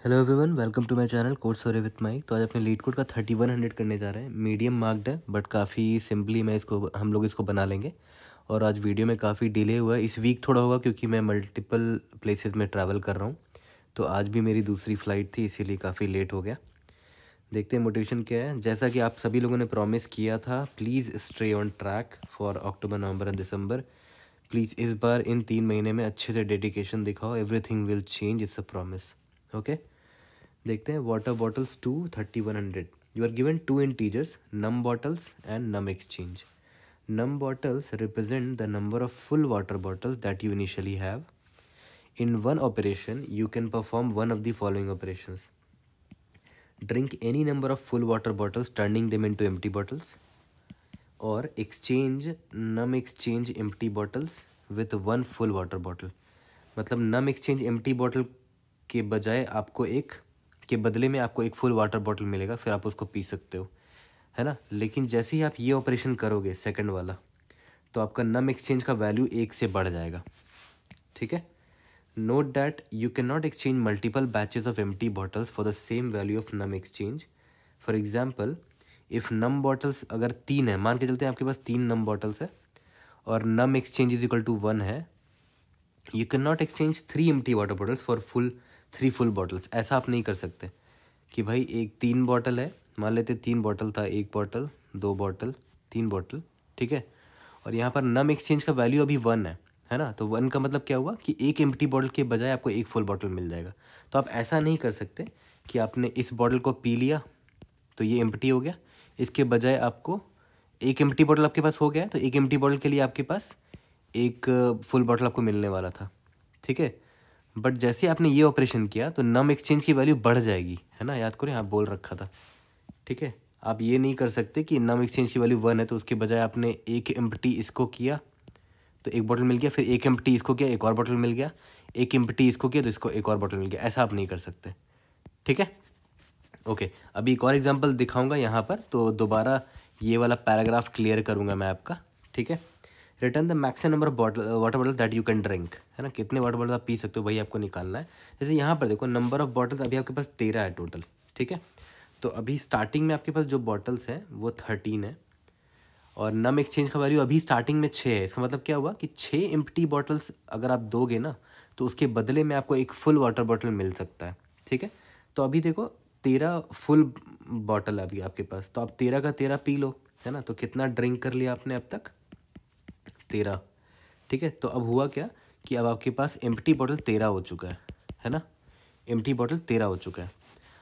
Hello everyone, welcome to my channel code story with Mike. तो आज अपने leet code का 3100 करने जा रहे हैं। मीडियम मार्क्ड है बट काफ़ी सिंपली हम लोग इसको बना लेंगे। और आज वीडियो में काफ़ी डिले हुआ है, इस वीक थोड़ा होगा क्योंकि मैं मल्टीपल प्लेसेस में ट्रैवल कर रहा हूँ। तो आज भी मेरी दूसरी फ़्लाइट थी, इसीलिए काफ़ी लेट हो गया। देखते हैं मोटिवेशन क्या है। जैसा कि आप सभी लोगों ने प्रॉमिस किया था, please stay on track for October, November and December. Please इस बार इन 3 महीने में अच्छे से डेडिकेशन दिखाओ। Everything will change, it's a promise. Okay, देखते हैं। Water bottles two 3100। You are given two integers, num bottles and num exchange. Num bottles represent the number of full water bottles that you initially have. In one operation, you can perform one of the following operations. Drink any number of full water bottles, turning them into empty bottles, or exchange empty bottles with one full water bottle. मतलब नम exchange empty bottle के बजाय आपको एक के बदले में आपको एक फुल वाटर बॉटल मिलेगा, फिर आप उसको पी सकते हो, है ना। लेकिन जैसे ही आप ये ऑपरेशन करोगे सेकंड वाला, तो आपका नम एक्सचेंज का वैल्यू 1 से बढ़ जाएगा। ठीक है। Note that you can not exchange multiple batches of empty bottles for the same value of num exchange. For example, if num bottles अगर 3 है, मान के चलते हैं आपके पास 3 नम बॉटल्स है और नम एक्सचेंज इज इक्वल टू 1 है, you can not exchange 3 empty water bottles for 3 full bottles. ऐसा आप नहीं कर सकते कि भाई एक 3 बॉटल है, मान लेते 3 बॉटल था, 1 बॉटल, 2 बॉटल, 3 बॉटल, ठीक है। और यहाँ पर नम एक्सचेंज का वैल्यू अभी 1 है ना। तो 1 का मतलब क्या हुआ कि एक एम्प्टी बॉटल के बजाय आपको एक फुल बॉटल मिल जाएगा। तो आप ऐसा नहीं कर सकते कि आपने इस बॉटल को पी लिया तो ये एम्प्टी हो गया, इसके बजाय आपको एक एम्प्टी बॉटल आपके पास हो गया, तो एक एम्प्टी बॉटल के लिए आपके पास एक फुल बॉटल आपको मिलने वाला था। ठीक है। बट जैसे आपने ये ऑपरेशन किया तो नम एक्सचेंज की वैल्यू बढ़ जाएगी, है ना। याद करें, आप बोल रखा था। ठीक है। आप ये नहीं कर सकते कि नम एक्सचेंज की वैल्यू 1 है तो उसके बजाय आपने एक एम्प्टी इसको किया तो एक बॉटल मिल गया, फिर एक एम्प्टी इसको किया एक और बॉटल मिल गया, एक एम्प्टी इसको किया तो इसको एक और बॉटल मिल गया। ऐसा आप नहीं कर सकते। ठीक है। ओके, अभी एक और एग्जांपल दिखाऊंगा यहाँ पर, तो दोबारा ये वाला पैराग्राफ क्लियर करूँगा मैं आपका। ठीक है। Return the maximum number of water bottle that you can drink, है ना। कितने वाटर बॉटल आप पी सकते हो वही आपको निकालना है। जैसे यहाँ पर देखो, नंबर ऑफ बॉटल्स अभी आपके पास 13 है टोटल। ठीक है। तो अभी स्टार्टिंग में आपके पास जो बॉटल्स हैं वो 13 है और नम एक्सचेंज का वैल्यू अभी स्टार्टिंग में 6 है। इसका मतलब क्या हुआ कि 6 एम्प्टी बॉटल्स अगर आप दोगे ना तो उसके बदले में आपको एक फुल वाटर बॉटल मिल सकता है। ठीक है। तो अभी देखो 13 फुल बॉटल है अभी आपके पास, तो आप 13 का 13 पी लो, है ना। तो कितना ड्रिंक कर लिया आपने अब तक? 13। ठीक है। तो अब हुआ क्या कि अब आपके पास एम्प्टी बॉटल 13 हो चुका है ना। एम्प्टी बॉटल 13 हो चुका है।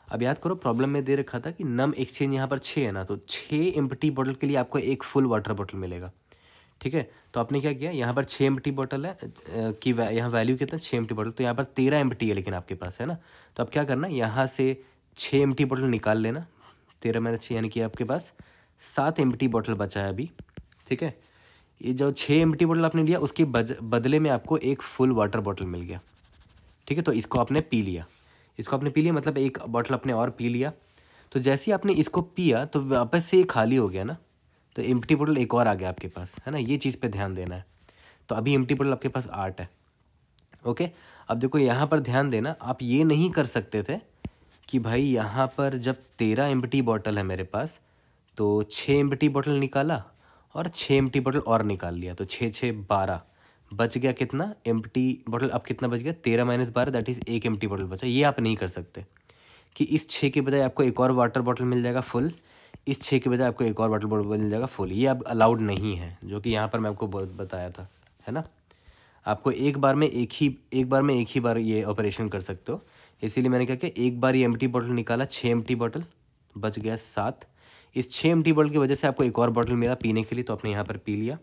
अब याद करो, प्रॉब्लम में दे रखा था कि नम एक्सचेंज यहाँ पर 6 है ना, तो 6 एम्प्टी बॉटल के लिए आपको एक फुल वाटर बॉटल मिलेगा। ठीक है। तो आपने क्या किया, यहाँ पर 6 एम्प्टी बॉटल है यहाँ वैल्यू कितना, 6 एम्प्टी बॉटल, तो यहाँ पर 13 एम्प्टी है लेकिन आपके पास, है ना। तो अब क्या करना, यहाँ से 6 एम्प्टी बॉटल निकाल लेना। 13 में 6 यानी कि आपके पास 7 एम्प्टी बॉटल बचा है अभी। ठीक है। ये जो 6 एम्प्टी बॉटल आपने लिया उसके बदले में आपको एक फुल वाटर बॉटल मिल गया। ठीक है। तो इसको आपने पी लिया, मतलब एक बॉटल आपने और पी लिया। तो जैसे ही आपने इसको पिया तो वापस से ये खाली हो गया ना, तो एम्प्टी बॉटल एक और आ गया आपके पास, है ना। ये चीज़ पे ध्यान देना है। तो अभी एम्प्टी बॉटल आपके पास 8 है। ओके। अब देखो यहाँ पर ध्यान देना, आप ये नहीं कर सकते थे कि भाई यहाँ पर जब 13 एम्प्टी बॉटल है मेरे पास तो 6 एम्प्टी बॉटल निकाला और 6 एम्प्टी बॉटल और निकाल लिया, तो 6 6 12 बच गया कितना एम्प्टी बॉटल। अब कितना बच गया, 13 माइनस 12 दैट इज़ एक एम्प्टी बॉटल बचा। ये आप नहीं कर सकते कि इस 6 के बजाय आपको एक और वाटर बॉटल मिल जाएगा फुल, इस 6 के बजाय आपको एक और वाटर बॉटल मिल जाएगा फुल। ये अब अलाउड नहीं है, जो कि यहाँ पर मैं आपको बताया था, है ना। आपको एक बार में एक ही बार ये ऑपरेशन कर सकते हो। इसीलिए मैंने क्या किया, एक बार ये एम्प्टी बॉटल निकाला, 6 एम्प्टी बॉटल बच गया 7। इस 6 एम्प्टी बॉटल की वजह से आपको एक और बॉटल मिला पीने के लिए, तो आपने यहाँ पर पी लिया।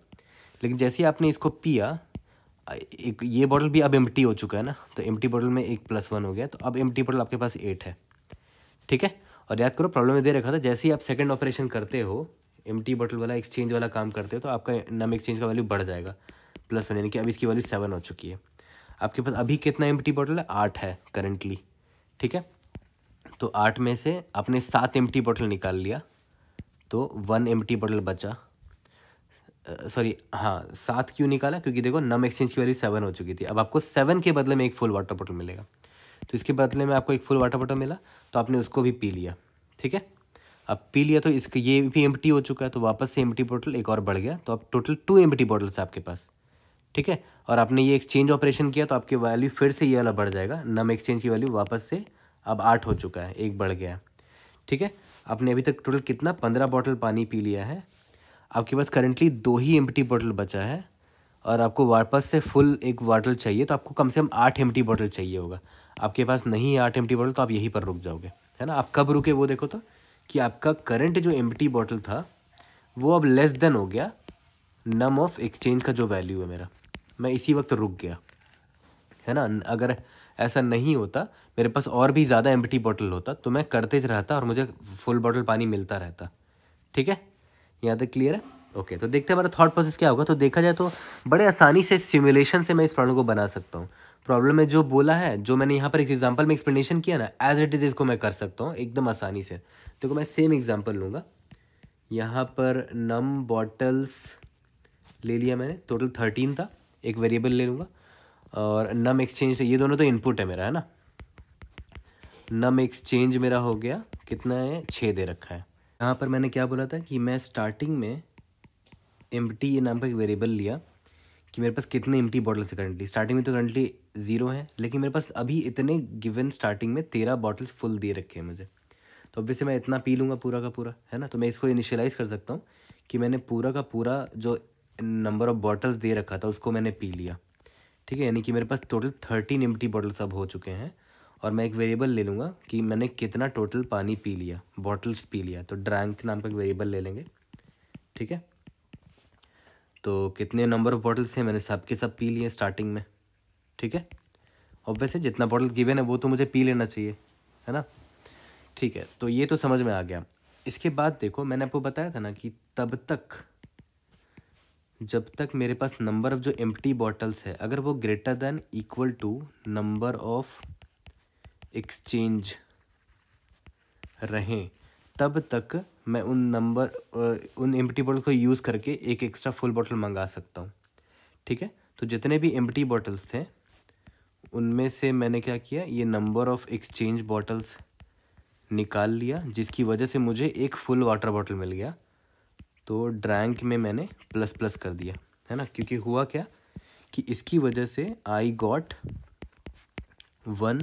लेकिन जैसे ही आपने इसको पिया, एक ये बॉटल भी अब एम्प्टी हो चुका है ना, तो एम्प्टी बॉटल में एक +1 हो गया, तो अब एम्प्टी बॉटल आपके पास 8 है। ठीक है। और याद करो, प्रॉब्लम में दे रखा था जैसे ही आप सेकंड ऑपरेशन करते हो, एम्प्टी बॉटल वाला एक्सचेंज वाला काम करते हो, तो आपका नम एक्सचेंज का वैल्यू बढ़ जाएगा +1, यानी कि अब इसकी वैल्यू 7 हो चुकी है। आपके पास अभी कितना एम्प्टी बॉटल है, 8 है करेंटली। ठीक है। तो 8 में से आपने 7 एम्प्टी बॉटल निकाल लिया, तो 1 एम्प्टी बॉटल बचा। सॉरी, हाँ 7 क्यों निकाला, क्योंकि देखो नम एक्सचेंज की वैल्यू 7 हो चुकी थी। अब आपको 7 के बदले में एक फुल वाटर बॉटल मिलेगा। तो इसके बदले में आपको एक फुल वाटर बॉटल मिला, तो आपने उसको भी पी लिया, ठीक है। अब पी लिया तो इसका ये भी एम्प्टी हो चुका है, तो वापस से एम्प्टी बॉटल एक और बढ़ गया, तो अब टोटल 2 एम्प्टी बॉटल्स है आपके पास, ठीक है। और आपने ये एक्सचेंज ऑपरेशन किया तो आपकी वैल्यू फिर से ये वाला बढ़ जाएगा, नम एक्सचेंज की वैल्यू वापस से अब 8 हो चुका है, एक बढ़ गया है, ठीक है। आपने अभी तक टोटल कितना 15 बॉटल पानी पी लिया है। आपके पास करेंटली 2 ही एम्प्टी बॉटल बचा है और आपको वापस से फुल एक बॉटल चाहिए, तो आपको कम से कम 8 एम्प्टी बॉटल चाहिए होगा। आपके पास नहीं है 8 एम्प्टी बॉटल, तो आप यहीं पर रुक जाओगे, है ना। आप कब रुके वो देखो, तो कि आपका करंट जो एम्प्टी बॉटल था वो अब लेस देन हो गया नम ऑफ एक्सचेंज का जो वैल्यू है मेरा, मैं इसी वक्त रुक गया, है ना। अगर ऐसा नहीं होता, मेरे पास और भी ज़्यादा एम्प्टी बॉटल होता, तो मैं करते रहता और मुझे फुल बॉटल पानी मिलता रहता, ठीक है। यहाँ तक क्लियर है? ओके, तो देखते हैं हमारा थॉट प्रोसेस क्या होगा। तो देखा जाए तो बड़े आसानी से सिमुलेशन से मैं इस प्रॉब्लम को बना सकता हूँ। प्रॉब्लम में जो बोला है, जो मैंने यहाँ पर एक एग्जांपल में एक्सप्लेनेशन किया ना, एज इट इज़ इसको मैं कर सकता हूँ एकदम आसानी से। देखो मैं सेम एग्जांपल लूँगा, यहाँ पर नम बॉटल्स ले लिया मैंने, टोटल 13 था, एक वेरिएबल ले लूँगा, और नम एक्सचेंज से ये दोनों तो इनपुट है मेरा, है ना। नम एक्सचेंज मेरा हो गया कितना है, 6 दे रखा है। यहाँ पर मैंने क्या बोला था कि मैं स्टार्टिंग में एम्प्टी ये नाम का एक वेरिएबल लिया कि मेरे पास कितने एम्प्टी बॉटल्स है करंटली। स्टार्टिंग में तो करंटली 0 है, लेकिन मेरे पास अभी इतने गिवन स्टार्टिंग में 13 बॉटल्स फुल दे रखे हैं मुझे, तो अब से मैं इतना पी लूँगा पूरा का पूरा, है ना। तो मैं इसको इनिशियलाइज़ कर सकता हूँ कि मैंने पूरा का पूरा जो नंबर ऑफ़ बॉटल्स दे रखा था उसको मैंने पी लिया, ठीक है। यानी कि मेरे पास टोटल 13 एम्प्टी बॉटल्स अब हो चुके हैं, और मैं एक वेरिएबल ले लूँगा कि मैंने कितना टोटल पानी पी लिया, बॉटल्स पी लिया। तो ड्रैंक नाम का एक वेरिएबल ले लेंगे, ठीक है। तो कितने नंबर ऑफ़ बॉटल्स थे, मैंने सब के सब पी लिए स्टार्टिंग में, ठीक है। और वैसे जितना बॉटल गिवन है वो तो मुझे पी लेना चाहिए, है ना, ठीक है। तो ये तो समझ में आ गया। इसके बाद देखो मैंने आपको बताया था ना कि तब तक जब तक मेरे पास नंबर ऑफ़ जो एम्प्टी बॉटल्स है अगर वो greater than equal to number of exchange रहें, तब तक मैं उन एम्प्टी बॉटल को यूज़ करके एक एक्स्ट्रा फुल बॉटल मंगा सकता हूँ, ठीक है। तो जितने भी एम्प्टी बॉटल्स थे उनमें से मैंने क्या किया, ये नंबर ऑफ़ एक्सचेंज बॉटल्स निकाल लिया, जिसकी वजह से मुझे एक फुल वाटर बॉटल मिल गया। तो ड्रैंक में मैंने प्लस प्लस कर दिया, है ना, क्योंकि हुआ क्या कि इसकी वजह से आई गॉट 1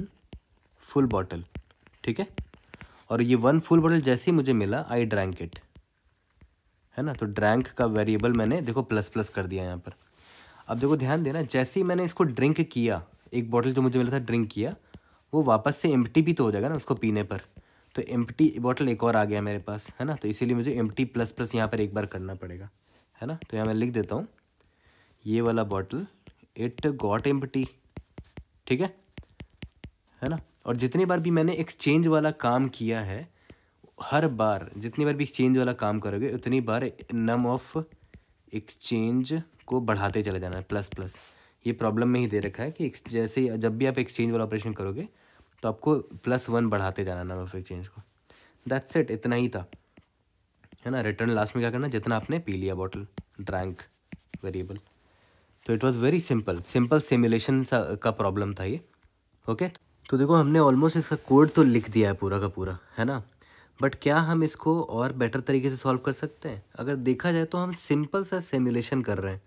फुल बॉटल, ठीक है। और ये 1 फुल बॉटल जैसे ही मुझे मिला आई ड्रैंक इट, है ना। तो ड्रैंक का वेरिएबल मैंने देखो प्लस प्लस कर दिया यहाँ पर। अब देखो ध्यान देना, जैसे ही मैंने इसको ड्रिंक किया, एक बॉटल जो मुझे मिला था ड्रिंक किया, वो वापस से एम्प्टी भी तो हो जाएगा ना उसको पीने पर। तो एम्प्टी बॉटल एक और आ गया मेरे पास, है ना। तो इसीलिए मुझे एम्प्टी प्लस प्लस यहाँ पर एक बार करना पड़ेगा, है ना। तो यहाँ मैं लिख देता हूँ ये वाला बॉटल इट गॉट एम्प्टी, ठीक है ना। और जितनी बार भी मैंने एक्सचेंज वाला काम किया है, हर बार जितनी बार भी एक्सचेंज वाला काम करोगे उतनी बार नम ऑफ एक्सचेंज को बढ़ाते चले जाना है, प्लस प्लस। ये प्रॉब्लम में ही दे रखा है कि जैसे जब भी आप एक्सचेंज वाला ऑपरेशन करोगे तो आपको +1 बढ़ाते जाना नम ऑफ एक्सचेंज को। दैट्स इट, इतना ही था, है ना। रिटर्न लास्ट में क्या करना, जितना आपने पी लिया बॉटल, ड्रैंक वेरिएबल। तो it was very simple simulation का प्रॉब्लम था ये, ओके। तो देखो हमने ऑलमोस्ट इसका कोड तो लिख दिया है पूरा का पूरा, है ना। बट क्या हम इसको और बेटर तरीके से सॉल्व कर सकते हैं? अगर देखा जाए तो हम सिंपल सा सिमुलेशन कर रहे हैं,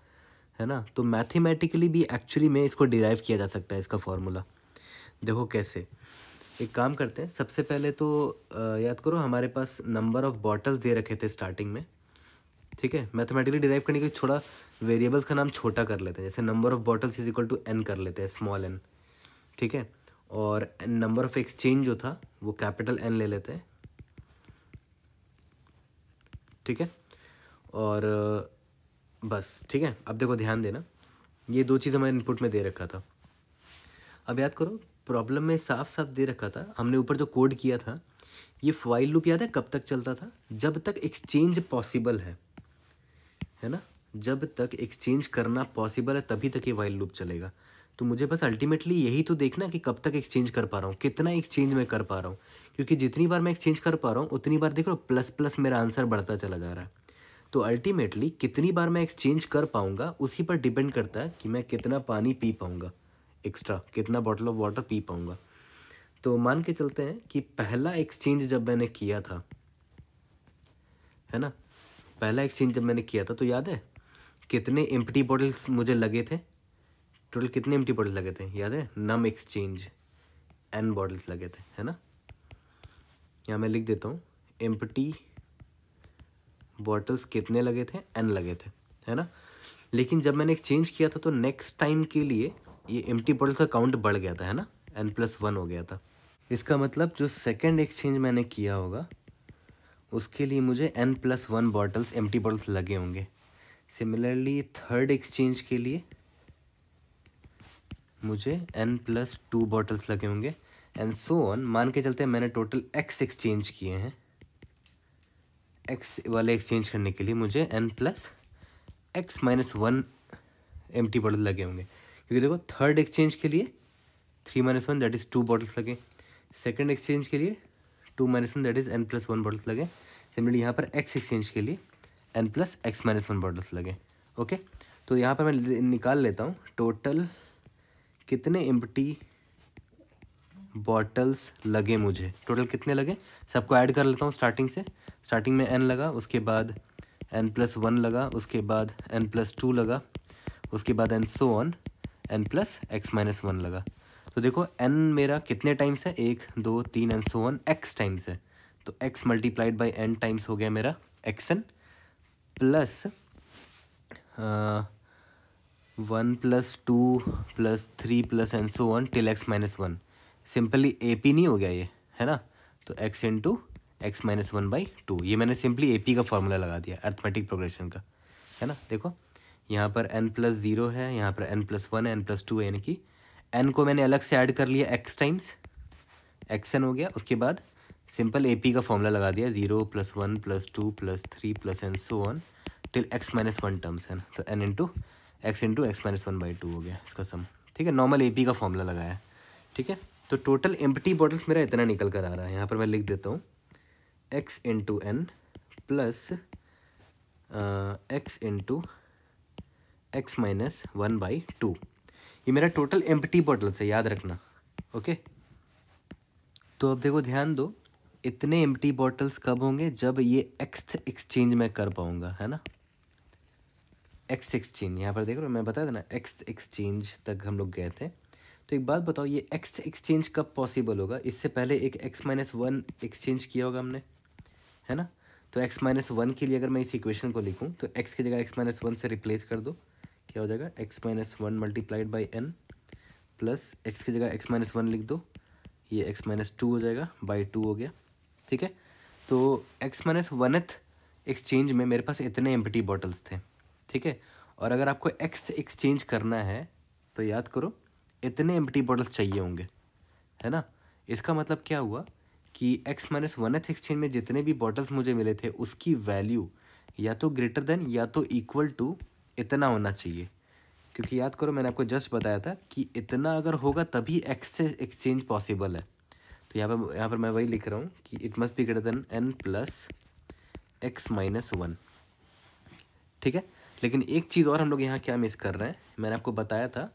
है ना। तो मैथमेटिकली भी एक्चुअली में इसको डिराइव किया जा सकता है इसका फॉर्मूला। देखो कैसे, एक काम करते हैं। सबसे पहले तो याद करो हमारे पास नंबर ऑफ़ बॉटल्स दे रखे थे स्टार्टिंग में, ठीक है। मैथमेटिकली डिराइव करने के लिए थोड़ा वेरिएबल्स का नाम छोटा कर लेते हैं, जैसे number of bottles is equal to n कर लेते हैं, स्मॉल n, ठीक है। और नंबर ऑफ़ एक्सचेंज जो था वो कैपिटल N ले लेते हैं, ठीक है। और बस, ठीक है। अब देखो ध्यान देना, ये 2 चीज़ हमारे इनपुट में दे रखा था। अब याद करो प्रॉब्लम में साफ साफ दे रखा था, हमने ऊपर जो कोड किया था, ये वाइल लूप याद है कब तक चलता था? जब तक एक्सचेंज पॉसिबल है ना। जब तक एक्सचेंज करना पॉसिबल है तभी तक ये वाइल लूप चलेगा। तो मुझे बस अल्टीमेटली यही तो देखना कि कब तक एक्सचेंज कर पा रहा हूँ, कितना एक्सचेंज मैं कर पा रहा हूँ, क्योंकि जितनी बार मैं एक्सचेंज कर पा रहा हूँ उतनी बार देख लो प्लस प्लस मेरा आंसर बढ़ता चला जा रहा है। तो अल्टीमेटली कितनी बार मैं एक्सचेंज कर पाऊँगा उसी पर डिपेंड करता है कि मैं कितना पानी पी पाऊँगा, एक्स्ट्रा कितना बॉटल ऑफ वाटर पी पाऊँगा। तो मान के चलते हैं कि पहला एक्सचेंज जब मैंने किया था, है ना, पहला एक्सचेंज जब मैंने किया था तो याद है कितने एम्प्टी बॉटल्स मुझे लगे थे, टोटल कितने एम्प्टी बॉटल्स लगे थे याद है, नम एक्सचेंज n बॉटल्स लगे थे, है ना। यहाँ मैं लिख देता हूँ एम्प्टी बॉटल्स कितने लगे थे, n लगे थे, है ना। लेकिन जब मैंने एक्सचेंज किया था तो नेक्स्ट टाइम के लिए ये एम्प्टी बॉटल्स का काउंट बढ़ गया था, है ना, n+1 हो गया था। इसका मतलब जो सेकंड एक्सचेंज मैंने किया होगा उसके लिए मुझे n+1 बॉटल्स एम्प्टी बॉटल्स लगे होंगे। सिमिलरली थर्ड एक्सचेंज के लिए मुझे n+2 बॉटल्स लगे होंगे एंड सो ऑन। मान के चलते हैं मैंने टोटल x एक्सचेंज किए हैं, x वाले एक्सचेंज करने के लिए मुझे n+x-1 एम्प्टी बॉटल लगे होंगे, क्योंकि देखो थर्ड एक्सचेंज के लिए 3-1 दैट इज़ 2 बॉटल्स लगे, सेकंड एक्सचेंज के लिए 2-1 दैट इज़ n+1 बॉटल्स लगे। सिमिलरली यहाँ पर x एक्सचेंज के लिए n+x-1 बॉटल्स लगे। ओके, तो यहाँ पर मैं निकाल लेता हूँ टोटल कितने एम्प्टी बॉटल्स लगे मुझे, टोटल कितने लगे सबको ऐड कर लेता हूँ स्टार्टिंग से। स्टार्टिंग में n लगा, उसके बाद n+1 लगा, उसके बाद n+2 लगा, उसके बाद एंड सो ऑन n+x-1 लगा। तो देखो n मेरा कितने टाइम्स है, 1 2 3 and so on x times है, तो x multiplied by n times हो गया मेरा xn plus 1+2+3 plus and so on till x-1। Simply AP नहीं हो गया ये, है ना, तो x इंटू x-1/2, ये मैंने सिंपली AP का फॉर्मूला लगा दिया अर्थमेटिक प्रोग्रेशन का, है ना। देखो यहाँ पर n+0 है, यहाँ पर n+1 है, n+2 है, यानी कि n को मैंने अलग से ऐड कर लिया x टाइम्स xn हो गया, उसके बाद सिंपल AP का फॉर्मूला लगा दिया 0 + 1 + 2 + 3 plus and so on till x-1 terms, है ना, तो n इंटू x/1/2 हो गया इसका सम, ठीक है, नॉर्मल AP का फॉर्मूला लगाया, ठीक है। तो टोटल एम्प्टी बॉटल्स मेरा इतना निकल कर आ रहा है, यहाँ पर मैं लिख देता हूँ x into n plus x into x-1/2, ये मेरा टोटल एम्प्टी बॉटल्स है, याद रखना। ओके, तो अब देखो ध्यान दो, इतने एम्प्टी बॉटल्स कब होंगे, जब ये x एक्सचेंज मैं कर पाऊँगा, है ना, x एक्सचेंज। यहाँ पर देख रहे हो मैं बताया था ना x एक्सचेंज तक हम लोग गए थे। तो एक बात बताओ, ये x एक्सचेंज कब पॉसिबल होगा, इससे पहले एक x-1 एक्सचेंज किया होगा हमने, है ना। तो x-1 के लिए अगर मैं इस इक्वेशन को लिखूँ तो x की जगह x-1 से रिप्लेस कर दो, क्या हो जाएगा x-1 multiplied by n plus x की जगह x-1 लिख दो, ये x-2 हो जाएगा बाई 2 हो गया, ठीक है। तो x-1th एक्सचेंज में मेरे पास इतने एम्प्टी बॉटल्स थे, ठीक है। और अगर आपको x एक्सचेंज करना है तो याद करो इतने एम्प्टी बॉटल्स चाहिए होंगे, है ना। इसका मतलब क्या हुआ कि x-1th एक्सचेंज में जितने भी बॉटल्स मुझे मिले थे उसकी वैल्यू या तो ग्रेटर देन या तो इक्वल टू इतना होना चाहिए, क्योंकि याद करो मैंने आपको जस्ट बताया था कि इतना अगर होगा तभी x से एक्सचेंज पॉसिबल है। तो यहाँ पर मैं वही लिख रहा हूँ कि it must be greater than n plus x-1, ठीक है। लेकिन एक चीज़ और हम लोग यहाँ क्या मिस कर रहे हैं, मैंने आपको बताया था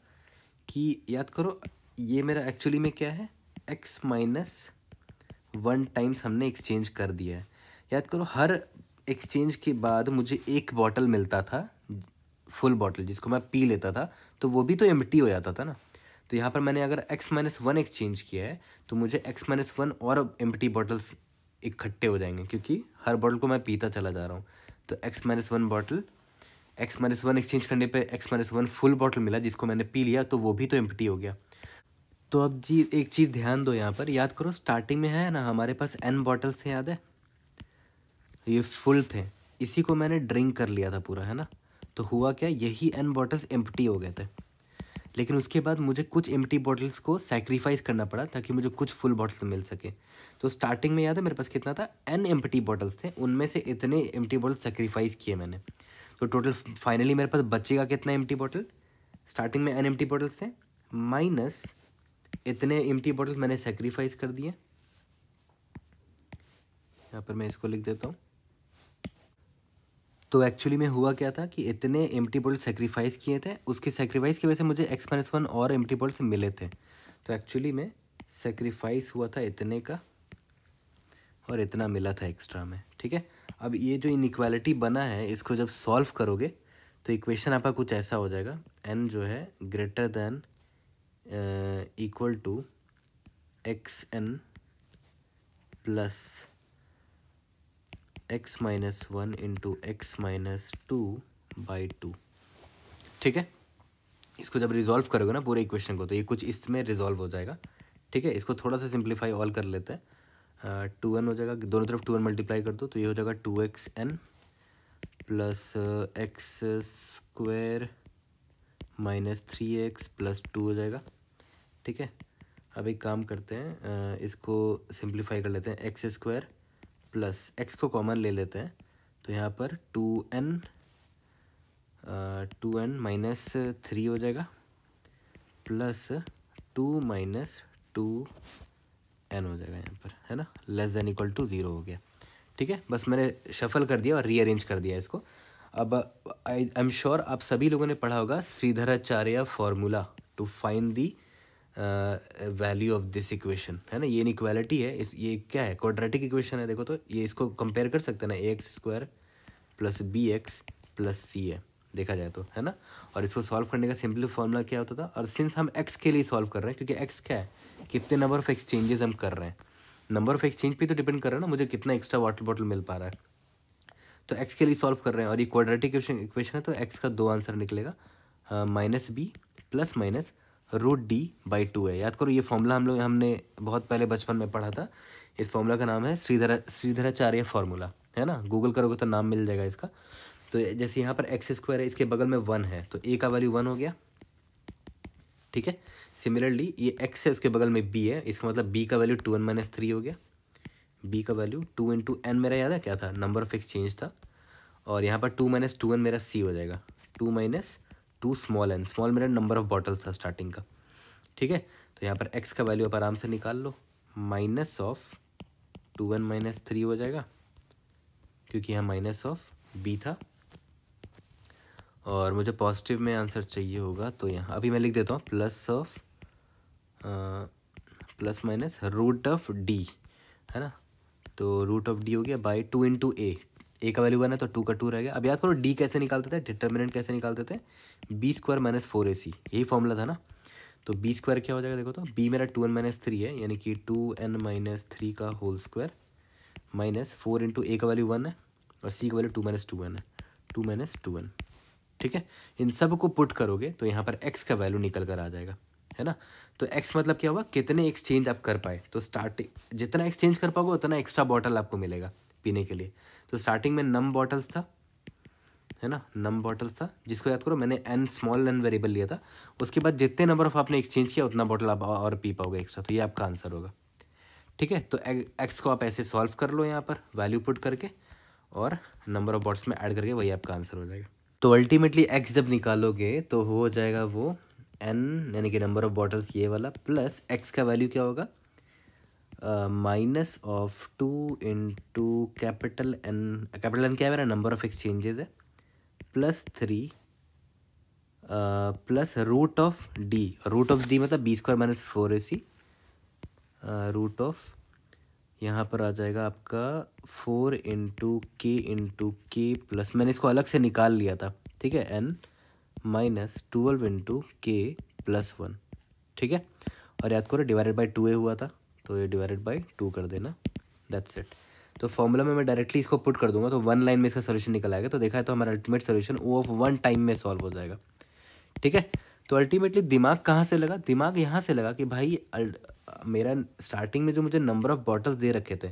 कि याद करो ये मेरा एक्चुअली में क्या है, x-1 टाइम्स हमने एक्सचेंज कर दिया है। याद करो हर एक्सचेंज के बाद मुझे एक बॉटल मिलता था, फुल बॉटल जिसको मैं पी लेता था, तो वो भी तो एम्प्टी हो जाता था ना। तो यहाँ पर मैंने अगर x-1 एक्सचेंज किया है तो मुझे x-1 और एम्प्टी बॉटल्स इकट्ठे हो जाएंगे, क्योंकि हर बॉटल को मैं पीता चला जा रहा हूँ। तो x-1 बॉटल, x-1 एक्सचेंज करने पे x-1 फुल बॉटल मिला जिसको मैंने पी लिया, तो वो भी तो एम्प्टी हो गया। तो अब जी एक चीज़ ध्यान दो, यहाँ पर याद करो स्टार्टिंग में है ना हमारे पास n बॉटल्स थे, याद है, ये फुल थे, इसी को मैंने ड्रिंक कर लिया था पूरा, है ना। तो हुआ क्या, यही n बॉटल्स एम्प्टी हो गए थे, लेकिन उसके बाद मुझे कुछ एम्प्टी बॉटल्स को सैक्रिफाइस करना पड़ा ताकि मुझे कुछ फुल बॉटल्स मिल सके। तो स्टार्टिंग में याद है मेरे पास कितना था, n एम्प्टी बॉटल्स थे, उनमें से इतने एम्प्टी बॉटल्स सैक्रिफाइस किए मैंने। तो टोटल फाइनली मेरे पास बचेगा कितना एम्प्टी बॉटल, स्टार्टिंग में n एम्प्टी बॉटल्स थे माइनस इतने एम्प्टी बॉटल्स मैंने सैक्रिफाइस कर दिए। यहाँ पर मैं इसको लिख देता हूँ। तो एक्चुअली में हुआ क्या था कि इतने एम्प्टी बॉटल सेक्रीफाइस किए थे, उसके सेक्रीफाइस की वजह से मुझे x-1 और एम्प्टी बॉटल्स मिले थे। तो एक्चुअली में सेक्रीफाइस हुआ था इतने का और इतना मिला था एक्स्ट्रा में, ठीक है। अब ये जो इनइक्वालिटी बना है इसको जब सॉल्व करोगे तो इक्वेशन आपका कुछ ऐसा हो जाएगा, n जो है greater than equal to x n plus x minus one into x minus two by two, ठीक है। इसको जब रिजॉल्व करोगे ना पूरे इक्वेशन को तो ये कुछ इसमें रिजॉल्व हो जाएगा, ठीक है। इसको थोड़ा सा सिंप्लीफाई ऑल कर लेते हैं, 2n हो जाएगा, दोनों तरफ 2n मल्टीप्लाई कर दो तो ये हो जाएगा 2xn plus x square minus 3x plus 2 हो जाएगा, ठीक है। अब एक काम करते हैं, इसको सिंप्लीफाई कर लेते हैं, एक्स स्क्वायर प्लस एक्स को कॉमन ले लेते हैं तो यहाँ पर 2n माइनस 3 हो जाएगा प्लस 2 माइनस 2n हो जाएगा यहाँ पर, है ना, लेस देन इक्वल टू 0 हो गया, ठीक है। बस मैंने शफल कर दिया और रीअरेंज कर दिया इसको। अब आई एम श्योर आप सभी लोगों ने पढ़ा होगा Shridharacharya formula to find the value of this equation, है ना। ये इनइक्वालिटी है, इस ये क्या है, क्वाड्रेटिक इक्वेशन है। देखो तो ये इसको कंपेयर कर सकते हैं ना, X square plus B X plus C है देखा जाए तो, है ना। और इसको सॉल्व करने का सिंपल फॉर्मूला क्या होता था, और सिंस हम एक्स के लिए सॉल्व कर रहे हैं क्योंकि एक्स क्या है, कितने नंबर ऑफ एक्सचेंजेस हम कर रहे हैं, नंबर ऑफ एक्सचेंज पे तो डिपेंड कर रहा है ना मुझे कितना एक्स्ट्रा वाटर बॉटल मिल पा रहा है। तो एक्स के लिए सॉल्व कर रहे हैं और ये क्वाड्रेटिक इक्वेशन है तो एक्स का 2 आंसर निकलेगा, minus b plus minus root d by 2 है। याद करो ये फॉर्मूला हमने बहुत पहले बचपन में पढ़ा था। इस फॉर्मूला का नाम है श्रीधराचार्य फॉर्मूला, है ना। गूगल करोगे तो नाम मिल जाएगा इसका। तो जैसे यहाँ पर एक्स स्क्वायर है, इसके बगल में 1 है तो ए का वैल्यू 1 हो गया, ठीक है। सिमिलरली ये एक्स है उसके बगल में बी है, इसका मतलब बी का वैल्यू 2n माइनस 3 हो गया। बी का वैल्यू 2 इंटू एन मेरा याद है क्या था, नंबर ऑफ एक्सचेंज था। और यहाँ पर 2 माइनस 2n मेरा सी हो जाएगा, 2 माइनस 2 स्मॉल एन, स्मॉल मेरा नंबर ऑफ बॉटल्स था स्टार्टिंग का, ठीक है। तो यहाँ पर एक्स का वैल्यू आप आराम से निकाल लो, माइनस ऑफ 2n माइनस 3 हो जाएगा क्योंकि यहाँ माइनस ऑफ बी था। और मुझे पॉजिटिव में आंसर चाहिए होगा तो यहाँ अभी मैं लिख देता हूँ plus of plus minus root of d, है ना। तो रूट ऑफ डी हो गया बाई 2 इंटू ए का वैल्यू 1 है तो 2 का 2 रह गया। अब याद करो डी कैसे निकालते थे, डिटर्मिनेंट कैसे निकालते थे, बी स्क्वायर माइनस 4ac, यही फॉर्मूला था ना। तो बी स्क्वायर क्या हो जाएगा देखो तो, बी मेरा 2n माइनस 3 है यानी कि 2n माइनस 3 का होल स्क्वायर माइनस 4 इंटू ए का वैल्यू 1 है और सी का वैल्यू 2 माइनस 2n है, 2 माइनस 2n, ठीक है। इन सब को पुट करोगे तो यहाँ पर x का वैल्यू निकल कर आ जाएगा, है ना। तो x मतलब क्या हुआ, कितने एक्सचेंज आप कर पाए। तो स्टार्टिंग जितना एक्सचेंज कर पाओगे उतना एक्स्ट्रा बॉटल आपको मिलेगा पीने के लिए। तो स्टार्टिंग में नम बॉटल्स था, है ना, नम बॉटल्स था, जिसको याद करो मैंने n स्मॉल n वेरिएबल लिया था। उसके बाद जितने नंबर ऑफ आपने एक्सचेंज किया उतना बॉटल आप और पी पाओगे एक्स्ट्रा, तो ये आपका आंसर होगा, ठीक है। तो x को आप ऐसे सॉल्व कर लो यहाँ पर वैल्यू पुट करके और नंबर ऑफ बॉटल्स में ऐड करके, वही आपका आंसर हो जाएगा। तो अल्टीमेटली x जब निकालोगे तो हो जाएगा वो n यानी कि नंबर ऑफ बॉटल्स ये वाला प्लस x का वैल्यू क्या होगा, minus of 2 into capital N क्या है मेरा, नंबर ऑफ एक्सचेंजेस है, plus 3 plus root of D मतलब B square minus 4ac, root of यहाँ पर आ जाएगा आपका 4 इंटू के प्लस, मैंने इसको अलग से निकाल लिया था, ठीक है, n माइनस 12 इंटू के प्लस 1, ठीक है। और याद करो डिवाइडेड बाई 2a हुआ था तो ये डिवाइडेड बाई 2 कर देना, दैट्स इट। तो फॉर्मूला में मैं डायरेक्टली इसको पुट कर दूंगा तो 1 लाइन में इसका सोल्यूशन निकल आएगा। तो देखा है तो हमारा ultimate solution O of 1 time में सॉल्व हो जाएगा, ठीक है। तो अल्टीमेटली दिमाग कहाँ से लगा, दिमाग यहाँ से लगा कि भाई मेरा स्टार्टिंग में जो मुझे नंबर ऑफ बॉटल्स दे रखे थे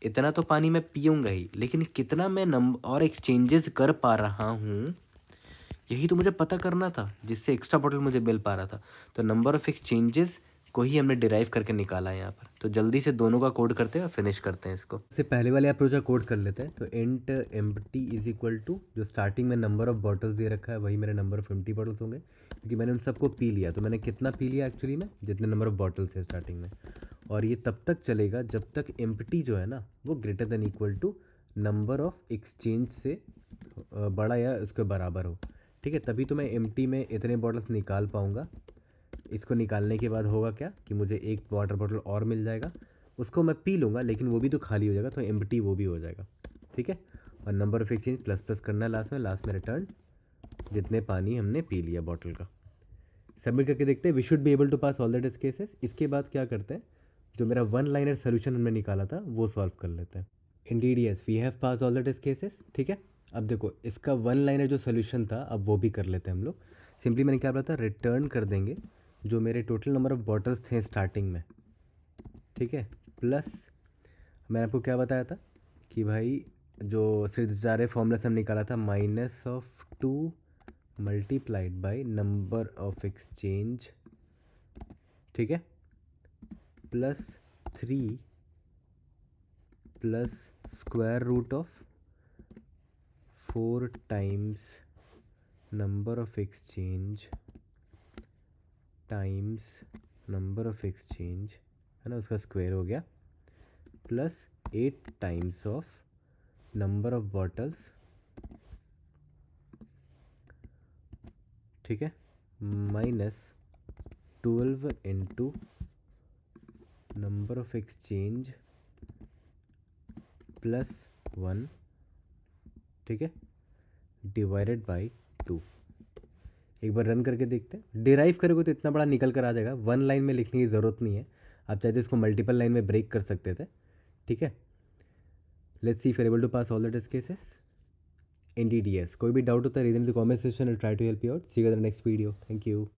इतना तो पानी मैं पीऊँगा ही, लेकिन कितना मैं और एक्सचेंजेस कर पा रहा हूँ यही तो मुझे पता करना था, जिससे एक्स्ट्रा बॉटल मुझे मिल पा रहा था। तो नंबर ऑफ एक्सचेंजेस को ही हमने डिराइव करके निकाला है यहाँ पर। तो जल्दी से दोनों का कोड करते हैं और फिनिश करते हैं इसको। इससे पहले वाले अप्रोच का कोड कर लेते हैं। तो int empty is equal to जो स्टार्टिंग में नंबर ऑफ बॉटल्स दे रखा है वही मेरे नंबर ऑफ एम्प्टी बॉटल्स होंगे, क्योंकि मैंने उन सबको पी लिया। तो मैंने कितना पी लिया एक्चुअली में, जितने नंबर ऑफ बॉटल्स थे स्टार्टिंग में। और ये तब तक चलेगा जब तक एम्प्टी जो है ना वो greater than equal to number of exchange से बड़ा या उसके बराबर हो, ठीक है। तभी तो मैं एम्प्टी में इतने बॉटल्स निकाल पाऊँगा, इसको निकालने के बाद होगा क्या कि मुझे एक वाटर बॉटल और मिल जाएगा, उसको मैं पी लूँगा लेकिन वो भी तो खाली हो जाएगा, तो एम्प्टी वो भी हो जाएगा। ठीक है, और number of exchange plus plus करना है लास्ट में रिटर्न जितने पानी हमने पी लिया बॉटल का। सबमिट करके देखते हैं, we should be able to pass all the test cases. इसके बाद क्या करते हैं, जो मेरा वन लाइनर सोल्यूशन हमने निकाला था वो सॉल्व कर लेते हैं। Indeed yes, we have pass all the test cases. ठीक है, अब देखो इसका वन लाइनर जो सोल्यूशन था अब वो भी कर लेते हैं हम लोग। सिंपली मैंने क्या बोला था, रिटर्न कर देंगे जो मेरे टोटल नंबर ऑफ बॉटल्स थे स्टार्टिंग में। ठीक है, प्लस मैंने आपको क्या बताया था कि भाई जो सारे फॉर्मूला से हम निकाला था, -2 multiplied by number of exchange, ठीक है, +3 plus square root of 4 times number of exchange times number of exchange, है ना, उसका स्क्वायर हो गया, +8 times of number of bottles. ठीक है, -12 इंटू नंबर ऑफ एक्सचेंज +1, ठीक है, डिवाइडेड बाय 2। एक बार रन करके देखते हैं, डिराइव करोगे तो इतना बड़ा निकल कर आ जाएगा, वन लाइन में लिखने की ज़रूरत नहीं है, आप चाहे तो इसको मल्टीपल लाइन में ब्रेक कर सकते थे। ठीक है, let's see if you are able to pass all the test cases. Indeed yes. कोई भी डाउट होता है reason in the comment section, I try to help you out. See you in the next video, thank you.